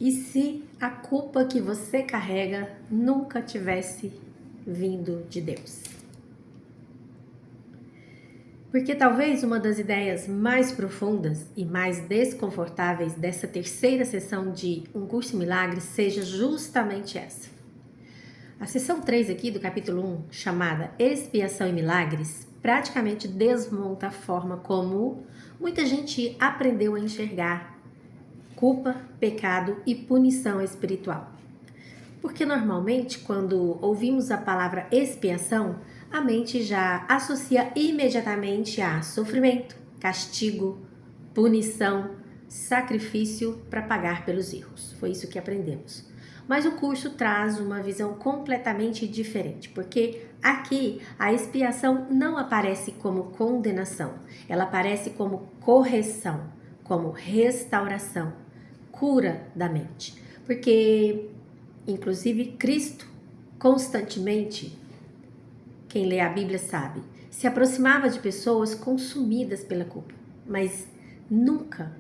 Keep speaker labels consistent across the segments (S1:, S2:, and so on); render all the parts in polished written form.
S1: E se a culpa que você carrega nunca tivesse vindo de Deus? Porque talvez uma das ideias mais profundas e mais desconfortáveis dessa terceira sessão de Um Curso em Milagres seja justamente essa. A sessão 3 aqui do capítulo 1, chamada Expiação e Milagres, praticamente desmonta a forma como muita gente aprendeu a enxergar culpa, pecado e punição espiritual. Porque normalmente, quando ouvimos a palavra expiação, a mente já associa imediatamente a sofrimento, castigo, punição, sacrifício para pagar pelos erros. Foi isso que aprendemos. Mas o curso traz uma visão completamente diferente, porque aqui a expiação não aparece como condenação, ela aparece como correção, como restauração, cura da mente. Porque inclusive Cristo, constantemente, quem lê a Bíblia sabe, se aproximava de pessoas consumidas pela culpa, mas nunca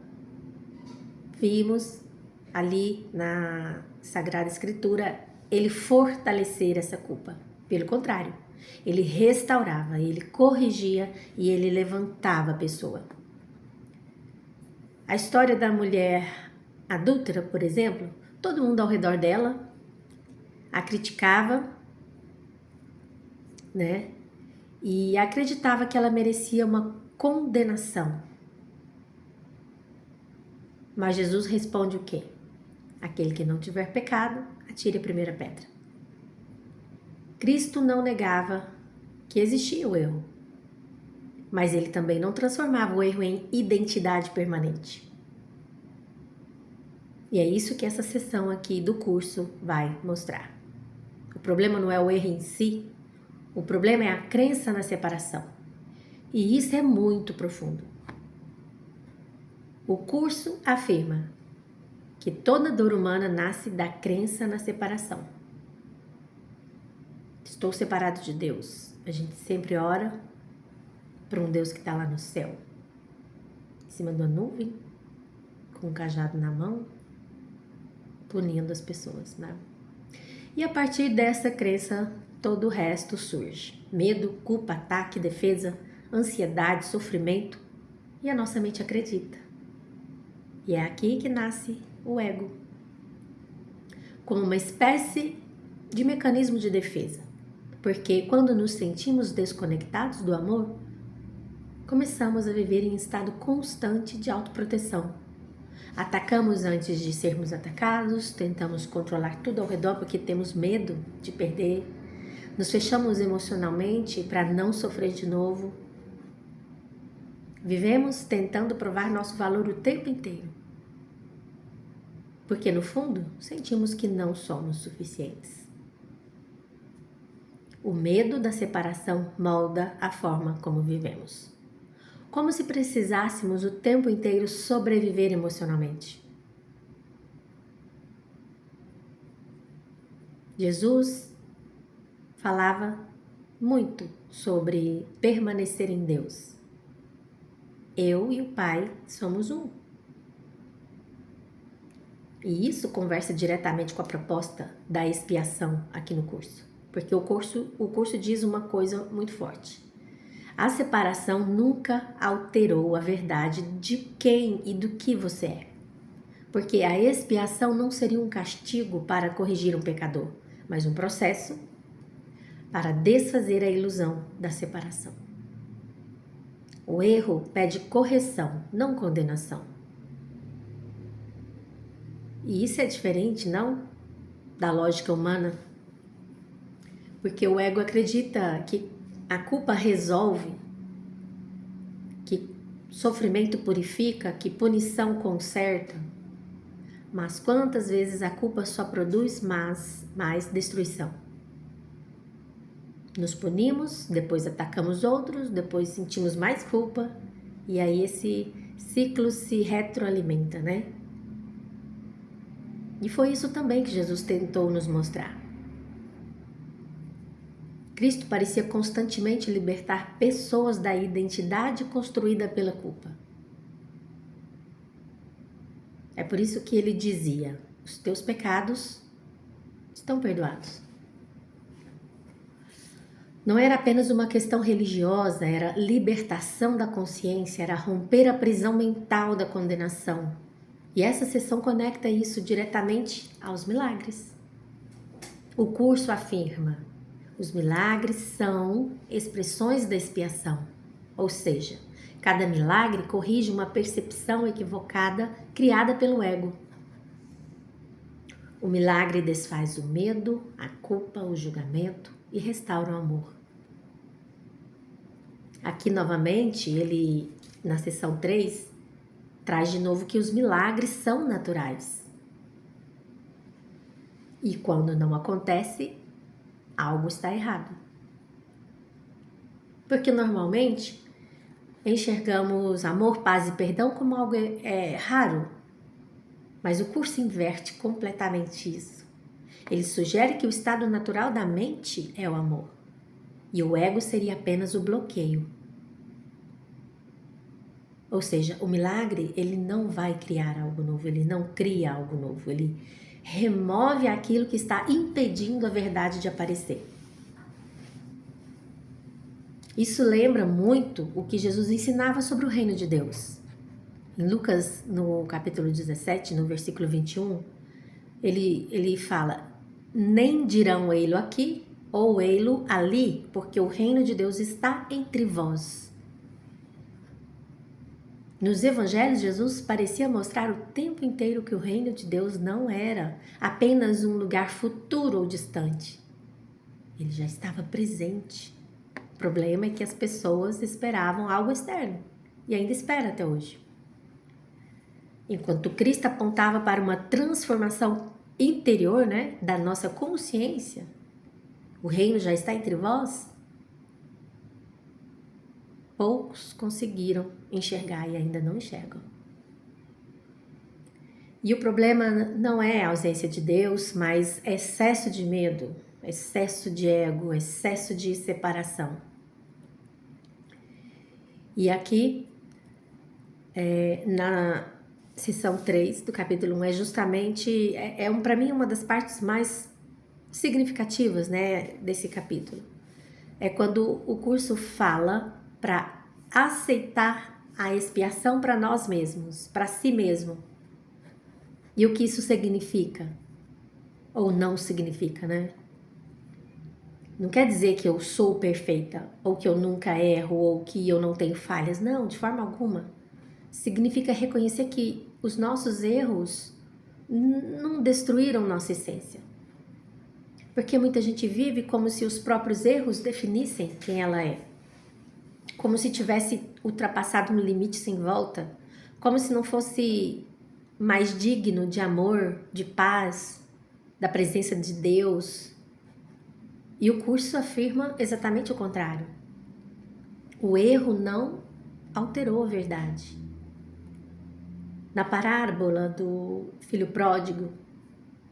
S1: vimos ali na Sagrada Escritura ele fortalecer essa culpa. Pelo contrário, ele restaurava, ele corrigia e ele levantava a pessoa. A história da mulher adúltera, por exemplo, todo mundo ao redor dela a criticava, né? E acreditava que ela merecia uma condenação. Mas Jesus responde o quê? Aquele que não tiver pecado, atire a primeira pedra. Cristo não negava que existia o erro, mas ele também não transformava o erro em identidade permanente. E é isso que essa sessão aqui do curso vai mostrar. O problema não é o erro em si, o problema é a crença na separação. E isso é muito profundo. O curso afirma que toda dor humana nasce da crença na separação. Estou separado de Deus. A gente sempre ora para um Deus que está lá no céu, em cima de uma nuvem, com um cajado na mão, punindo as pessoas, né? E a partir dessa crença, todo o resto surge. Medo, culpa, ataque, defesa, ansiedade, sofrimento. E a nossa mente acredita. E é aqui que nasce o ego, como uma espécie de mecanismo de defesa. Porque quando nos sentimos desconectados do amor, começamos a viver em estado constante de autoproteção. Atacamos antes de sermos atacados, tentamos controlar tudo ao redor porque temos medo de perder, nos fechamos emocionalmente para não sofrer de novo. Vivemos tentando provar nosso valor o tempo inteiro, porque no fundo sentimos que não somos suficientes. O medo da separação molda a forma como vivemos. Como se precisássemos o tempo inteiro sobreviver emocionalmente. Jesus falava muito sobre permanecer em Deus. Eu e o Pai somos um. E isso conversa diretamente com a proposta da expiação aqui no curso. Porque o curso diz uma coisa muito forte. A separação nunca alterou a verdade de quem e do que você é. Porque a expiação não seria um castigo para corrigir um pecador, mas um processo para desfazer a ilusão da separação. O erro pede correção, não condenação. E isso é diferente, não? Da lógica humana. Porque o ego acredita que a culpa resolve, que sofrimento purifica, que punição conserta. Mas quantas vezes a culpa só produz mais destruição? Nos punimos, depois atacamos outros, depois sentimos mais culpa e aí esse ciclo se retroalimenta, né? E foi isso também que Jesus tentou nos mostrar. Cristo parecia constantemente libertar pessoas da identidade construída pela culpa. É por isso que ele dizia: os teus pecados estão perdoados. Não era apenas uma questão religiosa, era libertação da consciência, era romper a prisão mental da condenação. E essa sessão conecta isso diretamente aos milagres. O curso afirma: os milagres são expressões da expiação, ou seja, cada milagre corrige uma percepção equivocada criada pelo ego. O milagre desfaz o medo, a culpa, o julgamento e restaura o amor. Aqui novamente, ele, na seção 3, traz de novo que os milagres são naturais. E quando não acontece, algo está errado. Porque normalmente enxergamos amor, paz e perdão como algo raro. Mas o curso inverte completamente isso. Ele sugere que o estado natural da mente é o amor. E o ego seria apenas o bloqueio. Ou seja, o milagre, ele não vai criar algo novo, ele não cria algo novo, ele remove aquilo que está impedindo a verdade de aparecer. Isso lembra muito o que Jesus ensinava sobre o reino de Deus. Em Lucas, no capítulo 17, no versículo 21, ele fala: nem dirão ei-lo aqui ou ei-lo ali, porque o reino de Deus está entre vós. Nos evangelhos, Jesus parecia mostrar o tempo inteiro que o reino de Deus não era apenas um lugar futuro ou distante. Ele já estava presente. O problema é que as pessoas esperavam algo externo e ainda espera até hoje. Enquanto Cristo apontava para uma transformação interior, da nossa consciência, o reino já está entre vós. Poucos conseguiram enxergar e ainda não enxergam. E o problema não é a ausência de Deus, mas excesso de medo, excesso de ego, excesso de separação. E aqui, na seção 3 do capítulo 1, é justamente, para mim, uma das partes mais significativas, desse capítulo. É quando o curso fala para aceitar a expiação para nós mesmos, para si mesmo. E o que isso significa? Ou não significa, Não quer dizer que eu sou perfeita, ou que eu nunca erro, ou que eu não tenho falhas. Não, de forma alguma. Significa reconhecer que os nossos erros não destruíram nossa essência. Porque muita gente vive como se os próprios erros definissem quem ela é. Como se tivesse ultrapassado um limite sem volta. Como se não fosse mais digno de amor, de paz, da presença de Deus. E o curso afirma exatamente o contrário. O erro não alterou a verdade. Na parábola do filho pródigo,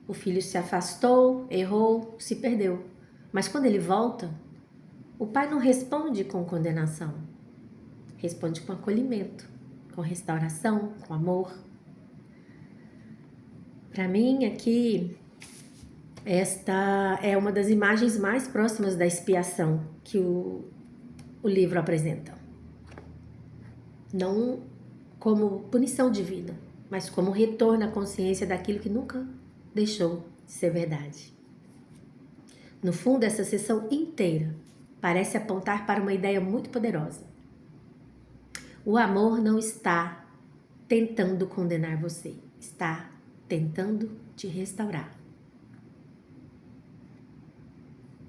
S1: o filho se afastou, errou, se perdeu. Mas quando ele volta, o pai não responde com condenação. Responde com acolhimento, com restauração, com amor. Para mim, aqui, esta é uma das imagens mais próximas da expiação que o livro apresenta. Não como punição divina, mas como retorno à consciência daquilo que nunca deixou de ser verdade. No fundo, essa sessão inteira parece apontar para uma ideia muito poderosa. O amor não está tentando condenar você, está tentando te restaurar.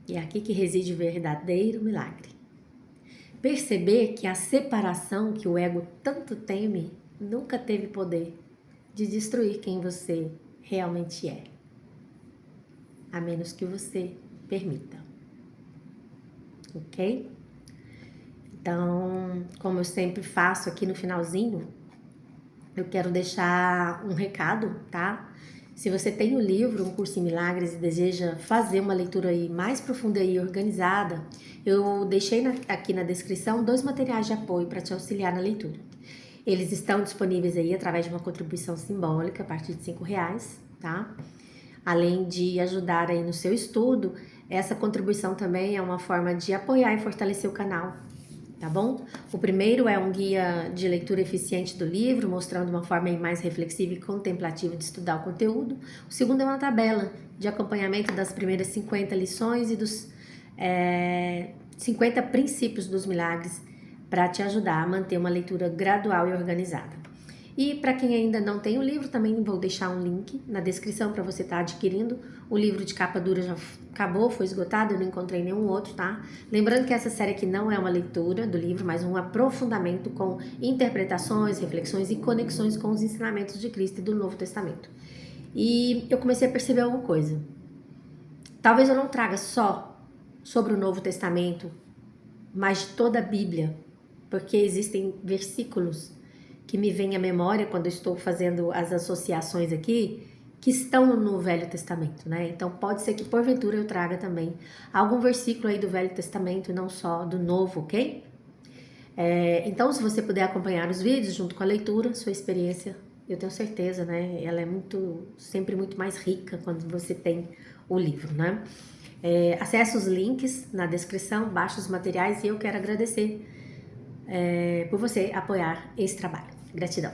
S1: E é aqui que reside o verdadeiro milagre. Perceber que a separação que o ego tanto teme nunca teve poder de destruir quem você realmente é, a menos que você permita. Ok? Então, como eu sempre faço aqui no finalzinho, eu quero deixar um recado, tá? Se você tem o livro Um Curso em Milagres e deseja fazer uma leitura aí mais profunda e organizada, eu deixei aqui na descrição 2 materiais de apoio para te auxiliar na leitura. Eles estão disponíveis aí através de uma contribuição simbólica a partir de R$5, tá? Além de ajudar aí no seu estudo, essa contribuição também é uma forma de apoiar e fortalecer o canal, tá bom? O primeiro é um guia de leitura eficiente do livro, mostrando uma forma mais reflexiva e contemplativa de estudar o conteúdo. O segundo é uma tabela de acompanhamento das primeiras 50 lições e dos 50 princípios dos milagres para te ajudar a manter uma leitura gradual e organizada. E para quem ainda não tem o livro, também vou deixar um link na descrição para você estar adquirindo. O livro de capa dura já acabou, foi esgotado, eu não encontrei nenhum outro, tá? Lembrando que essa série aqui não é uma leitura do livro, mas um aprofundamento com interpretações, reflexões e conexões com os ensinamentos de Cristo e do Novo Testamento. E eu comecei a perceber alguma coisa. Talvez eu não traga só sobre o Novo Testamento, mas de toda a Bíblia, porque existem versículos que me vêm à memória quando eu estou fazendo as associações aqui, que estão no Velho Testamento, né? Então pode ser que porventura eu traga também algum versículo aí do Velho Testamento e não só do Novo, ok? Então, se você puder acompanhar os vídeos junto com a leitura, sua experiência, eu tenho certeza, né? Ela é sempre muito mais rica quando você tem o livro, né? Acesse os links na descrição, baixe os materiais e eu quero agradecer por você apoiar esse trabalho. Gratidão.